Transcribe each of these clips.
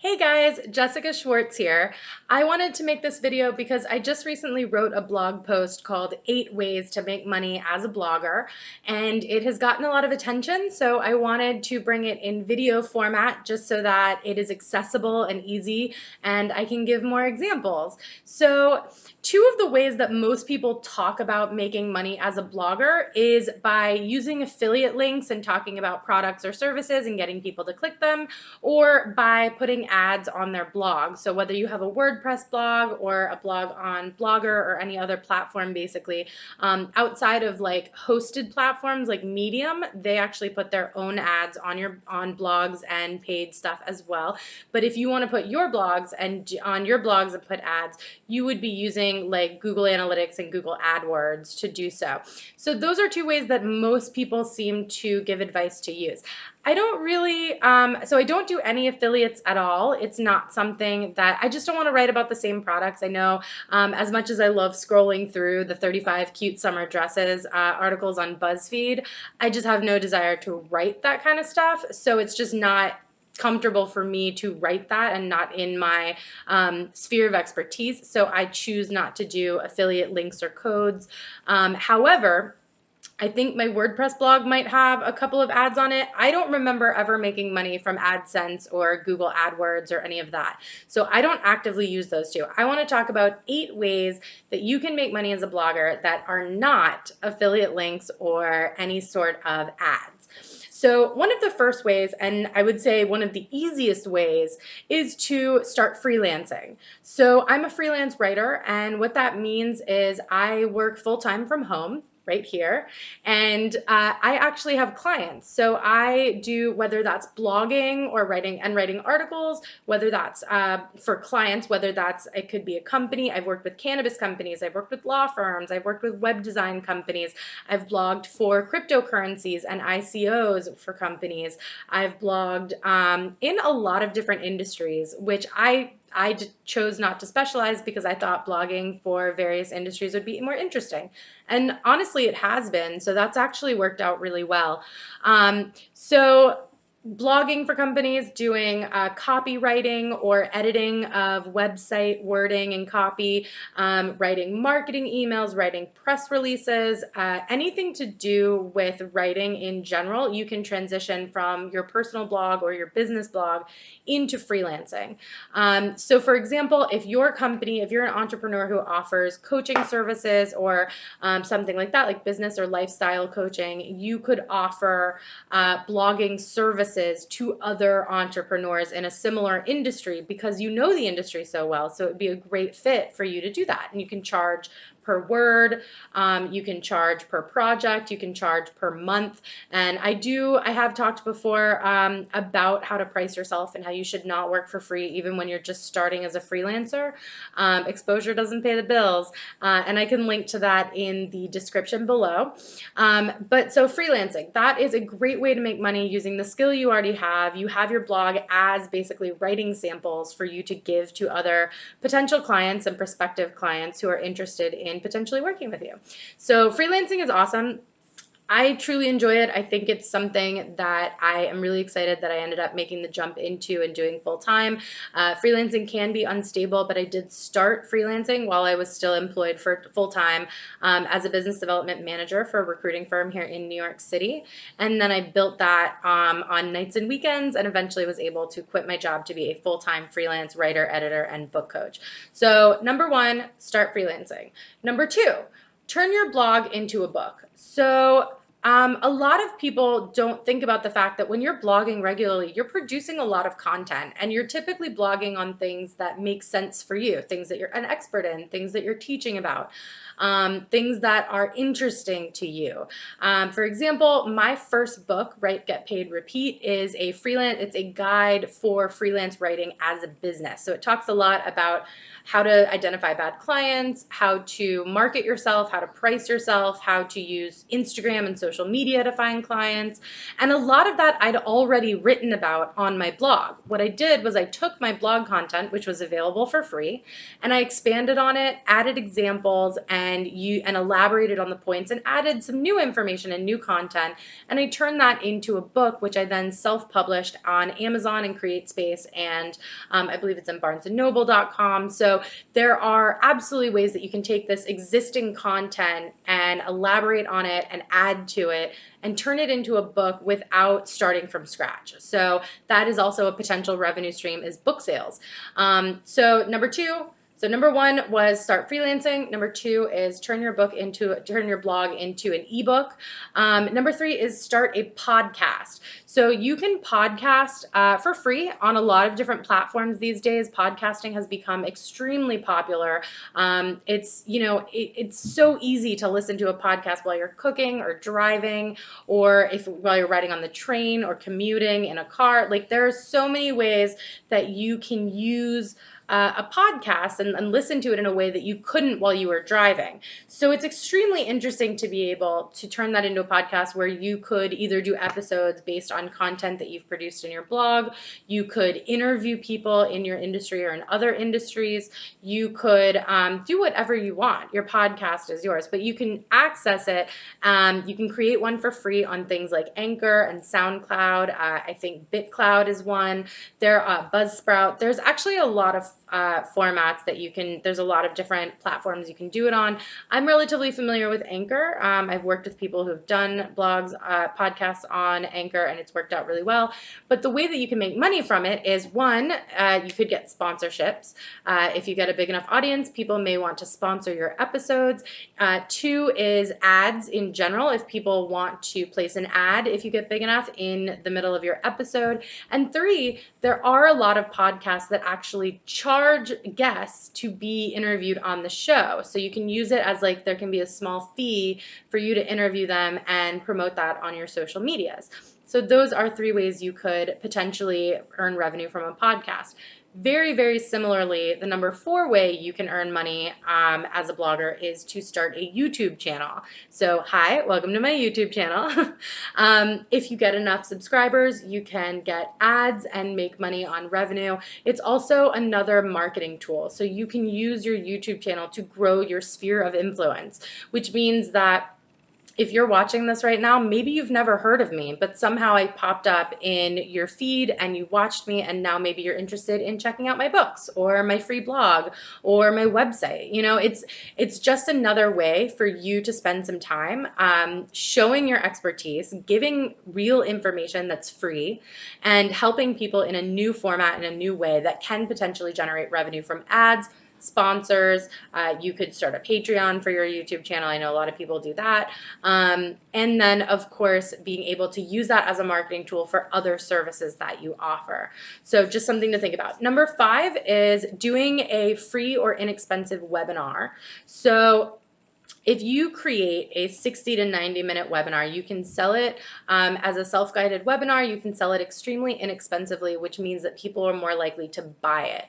Hey guys, Jessica Schwartz here. I wanted to make this video because I just recently wrote a blog post called 8 Ways to Make Money as a Blogger, and it has gotten a lot of attention, so I wanted to bring it in video format just so that it is accessible and easy and I can give more examples. So, two of the ways that most people talk about making money as a blogger is by using affiliate links and talking about products or services and getting people to click them, or by putting ads on their blog. So whether you have a WordPress blog or a blog on Blogger or any other platform, basically, outside of like hosted platforms like Medium, they actually put their own ads on blogs and paid stuff as well. But if you want to put your blogs and on your blogs and put ads, you would be using like Google Analytics and Google AdWords to do so. So those are two ways that most people seem to give advice to use. I don't really, so I don't do any affiliates at all. It's not something that I just don't want to write about the same products. I know as much as I love scrolling through the 35 cute summer dresses articles on BuzzFeed, I just have no desire to write that kind of stuff. So it's just not comfortable for me to write that and not in my sphere of expertise. So I choose not to do affiliate links or codes. However, I think my WordPress blog might have a couple of ads on it. I don't remember ever making money from AdSense or Google AdWords or any of that. So I don't actively use those two. I want to talk about 8 ways that you can make money as a blogger that are not affiliate links or any sort of ads. So one of the first ways, and I would say one of the easiest ways, is to start freelancing. So I'm a freelance writer, and what that means is I work full-time from home right here. And I actually have clients. So I do, whether that's blogging or writing articles, whether that's for clients, whether that's, it could be a company. I've worked with cannabis companies. I've worked with law firms. I've worked with web design companies. I've blogged for cryptocurrencies and ICOs for companies. I've blogged in a lot of different industries, which I chose not to specialize because I thought blogging for various industries would be more interesting. And honestly, it has been. So that's actually worked out really well. So blogging for companies, doing copywriting or editing of website wording and copy, writing marketing emails, writing press releases, anything to do with writing in general, you can transition from your personal blog or your business blog into freelancing. So for example, if your company, if you're an entrepreneur who offers coaching services or something like that, like business or lifestyle coaching, you could offer blogging services to other entrepreneurs in a similar industry because you know the industry so well. So it would be a great fit for you to do that. And you can charge per word, you can charge per project, you can charge per month. And I have talked before about how to price yourself and how you should not work for free even when you're just starting as a freelancer. Exposure doesn't pay the bills. And I can link to that in the description below. But so freelancing, that is a great way to make money using the skill you already have. You have your blog as basically writing samples for you to give to other potential clients and prospective clients who are interested in potentially working with you. So freelancing is awesome. I truly enjoy it. I think it's something that I am really excited that I ended up making the jump into and doing full time. Freelancing can be unstable, but I did start freelancing while I was still employed for full time as a business development manager for a recruiting firm here in New York City. And then I built that on nights and weekends and eventually was able to quit my job to be a full time freelance writer, editor, and book coach. So number 1, start freelancing. Number 2, turn your blog into a book. So a lot of people don't think about the fact that when you're blogging regularly, you're producing a lot of content and you're typically blogging on things that make sense for you, things that you're an expert in, things that you're teaching about, things that are interesting to you. For example, my first book, Write, Get Paid, Repeat, is it's a guide for freelance writing as a business. So it talks a lot about how to identify bad clients, how to market yourself, how to price yourself, how to use Instagram and social social media to find clients. And a lot of that I'd already written about on my blog. What I did was I took my blog content, which was available for free, and I expanded on it, added examples, and elaborated on the points and added some new information and new content. And I turned that into a book, which I then self-published on Amazon and CreateSpace, and I believe it's in barnesandnoble.com. So there are absolutely ways that you can take this existing content and elaborate on it and add to it and turn it into a book without starting from scratch. So that is also a potential revenue stream, is book sales. So number one was start freelancing. Number two is turn your blog into an ebook. Number three is start a podcast. So you can podcast for free on a lot of different platforms these days. Podcasting has become extremely popular. It's so easy to listen to a podcast while you're cooking or driving, or while you're riding on the train or commuting in a car. Like, there are so many ways that you can use a podcast and listen to it in a way that you couldn't while you were driving. So it's extremely interesting to be able to turn that into a podcast where you could either do episodes based on content that you've produced in your blog, you could interview people in your industry or in other industries, you could do whatever you want. Your podcast is yours, but you can access it. You can create one for free on things like Anchor and SoundCloud. I think BitCloud is one. Buzzsprout. There's actually a lot of formats that there's a lot of different platforms you can do it on. I'm relatively familiar with Anchor. I've worked with people who've done blogs, podcasts on Anchor, and it's worked out really well. But the way that you can make money from it is, one, you could get sponsorships. If you get a big enough audience, people may want to sponsor your episodes. Two is ads in general, if people want to place an ad, if you get big enough, in the middle of your episode. And three, there are a lot of podcasts that actually charge guests to be interviewed on the show. So you can use it as, like, there can be a small fee for you to interview them and promote that on your social medias. So those are three ways you could potentially earn revenue from a podcast. Very, very similarly, the number four way you can earn money as a blogger is to start a YouTube channel. So hi, welcome to my YouTube channel. If you get enough subscribers, you can get ads and make money on revenue. It's also another marketing tool. So you can use your YouTube channel to grow your sphere of influence, which means that if you're watching this right now, maybe you've never heard of me, but somehow I popped up in your feed and you watched me, and now maybe you're interested in checking out my books or my free blog or my website. It's just another way for you to spend some time showing your expertise, giving real information that's free, and helping people in a new format, in a new way that can potentially generate revenue from ads, sponsors. You could start a Patreon for your YouTube channel. I know a lot of people do that. And then, of course, being able to use that as a marketing tool for other services that you offer. So just something to think about. Number five is doing a free or inexpensive webinar. So if you create a 60 to 90 minute webinar, you can sell it as a self-guided webinar. You can sell it extremely inexpensively, which means that people are more likely to buy it.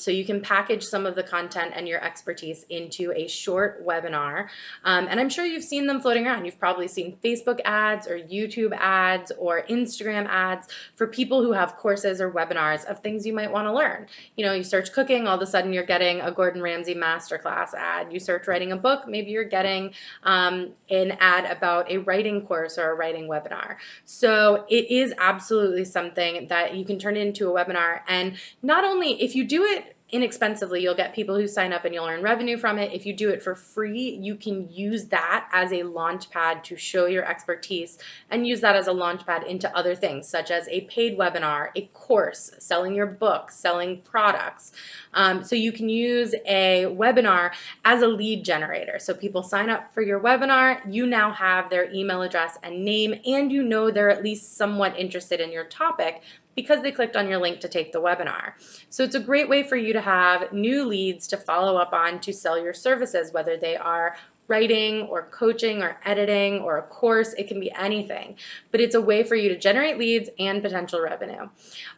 So you can package some of the content and your expertise into a short webinar. And I'm sure you've seen them floating around. You've probably seen Facebook ads or YouTube ads or Instagram ads for people who have courses or webinars of things you might want to learn. You search cooking, all of a sudden you're getting a Gordon Ramsay masterclass ad. You search writing a book, maybe you're getting an ad about a writing course or a writing webinar. So it is absolutely something that you can turn into a webinar. And not only, if you do it inexpensively, you'll get people who sign up and you'll earn revenue from it. If you do it for free, you can use that as a launch pad to show your expertise and use that as a launch pad into other things, such as a paid webinar, a course, selling your book, selling products. So you can use a webinar as a lead generator. So people sign up for your webinar, you now have their email address and name, and you know they're at least somewhat interested in your topic because they clicked on your link to take the webinar. So it's a great way for you to have new leads to follow up on to sell your services, whether they are writing or coaching or editing or a course. It can be anything, but it's a way for you to generate leads and potential revenue.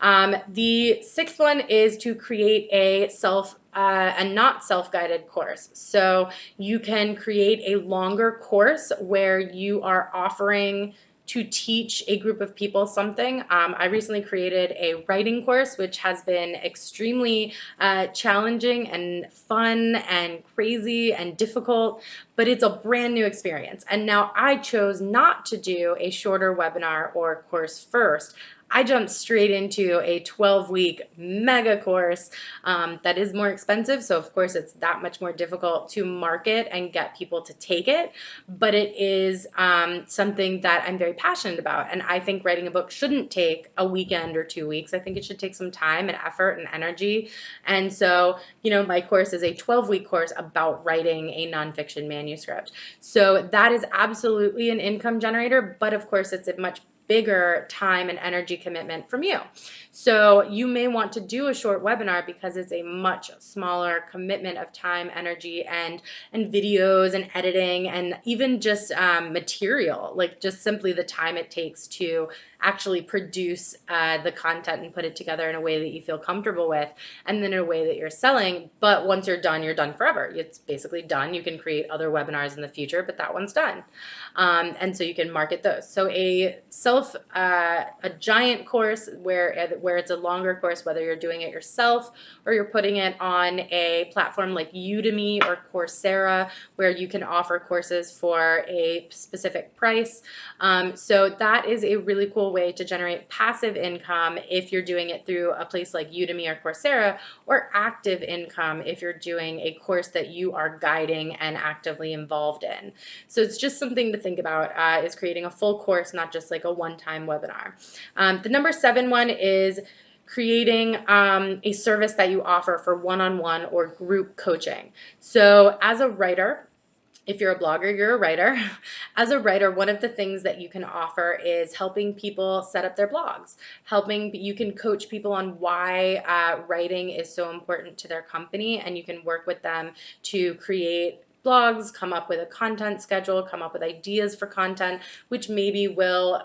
The sixth one is to create a not self-guided course. So you can create a longer course where you are offering to teach a group of people something. I recently created a writing course, which has been extremely challenging and fun and crazy and difficult, but it's a brand new experience. And now I chose not to do a shorter webinar or course first. I jumped straight into a 12-week mega course that is more expensive. So of course it's that much more difficult to market and get people to take it, but it is something that I'm very passionate about. And I think writing a book shouldn't take a weekend or 2 weeks. I think it should take some time and effort and energy. And so, my course is a 12-week course about writing a nonfiction manuscript. So that is absolutely an income generator, but of course it's a much bigger time and energy commitment from you. So you may want to do a short webinar because it's a much smaller commitment of time, energy, and videos and editing and even just material, like just simply the time it takes to actually produce the content and put it together in a way that you feel comfortable with, and then in a way that you're selling. But once you're done forever. It's basically done. You can create other webinars in the future, but that one's done. And so you can market those. So a giant course where it's a longer course, whether you're doing it yourself or you're putting it on a platform like Udemy or Coursera, where you can offer courses for a specific price. So that is a really cool way to generate passive income if you're doing it through a place like Udemy or Coursera, or active income if you're doing a course that you are guiding and actively involved in. So it's just something to think about, is creating a full course, not just like a one-time webinar. The number 7 one is creating a service that you offer for one-on-one or group coaching. So as a writer, if you're a blogger, you're a writer. As a writer, one of the things that you can offer is helping people set up their blogs. You can coach people on why writing is so important to their company, and you can work with them to create blogs, come up with a content schedule, come up with ideas for content, which maybe will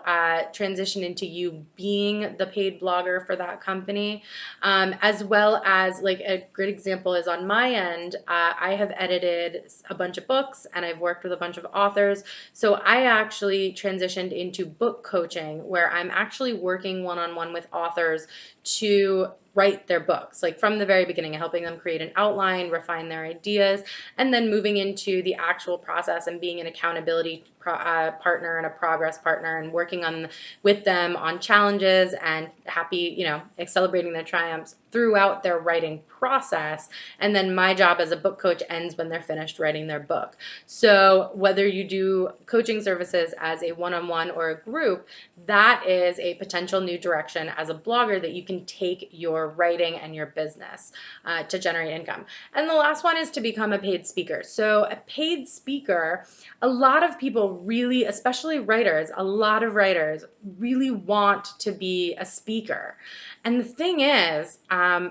transition into you being the paid blogger for that company. As well as, like, a great example is on my end, I have edited a bunch of books and I've worked with a bunch of authors. So I actually transitioned into book coaching, where I'm actually working one-on-one with authors to write their books, like from the very beginning, helping them create an outline, refine their ideas, and then moving into the actual process and being an accountability partner and a progress partner, and working with them on challenges and celebrating their triumphs throughout their writing process. And then my job as a book coach ends when they're finished writing their book. So whether you do coaching services as a one-on-one or a group, that is a potential new direction as a blogger that you can take your writing and your business to generate income. And the last one is to become a paid speaker. So a paid speaker, a lot of people really, especially writers, a lot of writers really want to be a speaker. And the thing is,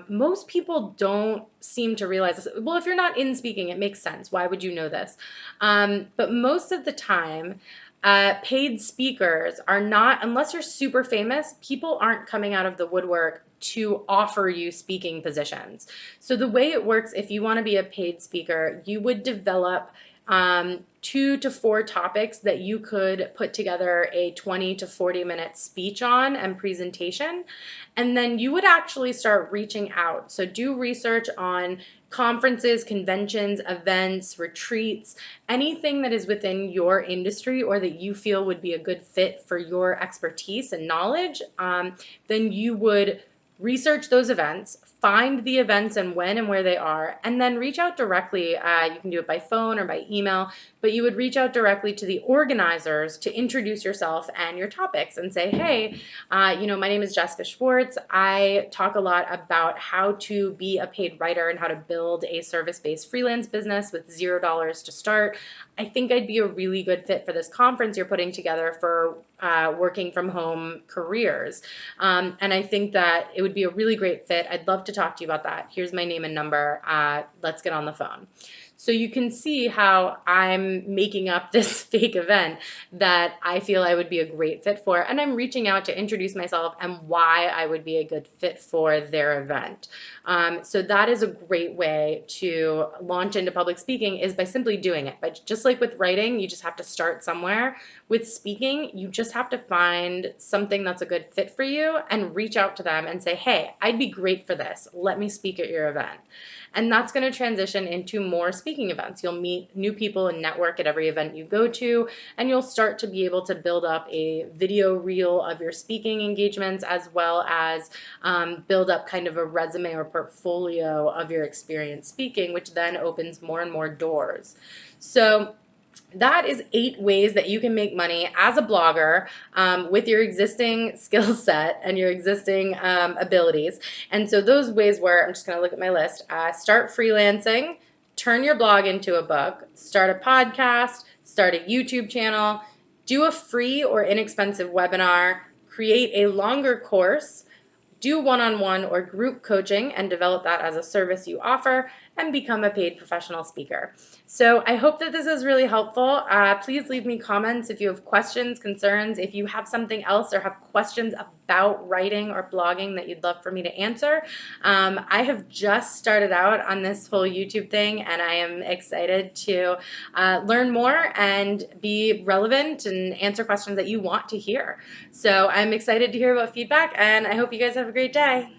most people don't seem to realize this. Well, if you're not in speaking, it makes sense. Why would you know this? But most of the time, paid speakers are not, unless you're super famous, people aren't coming out of the woodwork to offer you speaking positions. So the way it works, if you want to be a paid speaker, you would develop 2 to 4 topics that you could put together a 20 to 40 minute speech on and presentation. And then you would actually start reaching out. So do research on conferences, conventions, events, retreats, anything that is within your industry or that you feel would be a good fit for your expertise and knowledge. Then you would research those events, find the events and when and where they are, and then reach out directly. You can do it by phone or by email, but you would reach out directly to the organizers to introduce yourself and your topics and say, hey, my name is Jessica Schwartz. I talk a lot about how to be a paid writer and how to build a service-based freelance business with $0 to start. I think I'd be a really good fit for this conference you're putting together for working from home careers. And I think that it would be a really great fit. I'd love to talk to you about that. Here's my name and number. Let's get on the phone. So you can see how I'm making up this fake event that I feel I would be a great fit for, and I'm reaching out to introduce myself and why I would be a good fit for their event. So that is a great way to launch into public speaking, is by simply doing it. But just like with writing, you just have to start somewhere. With speaking, you just have to find something that's a good fit for you and reach out to them and say, hey, I'd be great for this. Let me speak at your event. And that's going to transition into more speaking events. You'll meet new people and network at every event you go to, and you'll start to be able to build up a video reel of your speaking engagements, as well as build up kind of a resume or portfolio of your experience speaking, which then opens more and more doors. So that is 8 ways that you can make money as a blogger with your existing skill set and your existing abilities. And so those ways were, I'm just going to look at my list, start freelancing, turn your blog into a book, start a podcast, start a YouTube channel, do a free or inexpensive webinar, create a longer course, do one-on-one or group coaching and develop that as a service you offer, and become a paid professional speaker. So I hope that this is really helpful. Please leave me comments if you have questions, concerns, if you have something else or have questions about writing or blogging that you'd love for me to answer. I have just started out on this whole YouTube thing, and I am excited to learn more and be relevant and answer questions that you want to hear. So I'm excited to hear about feedback, and I hope you guys have a great day.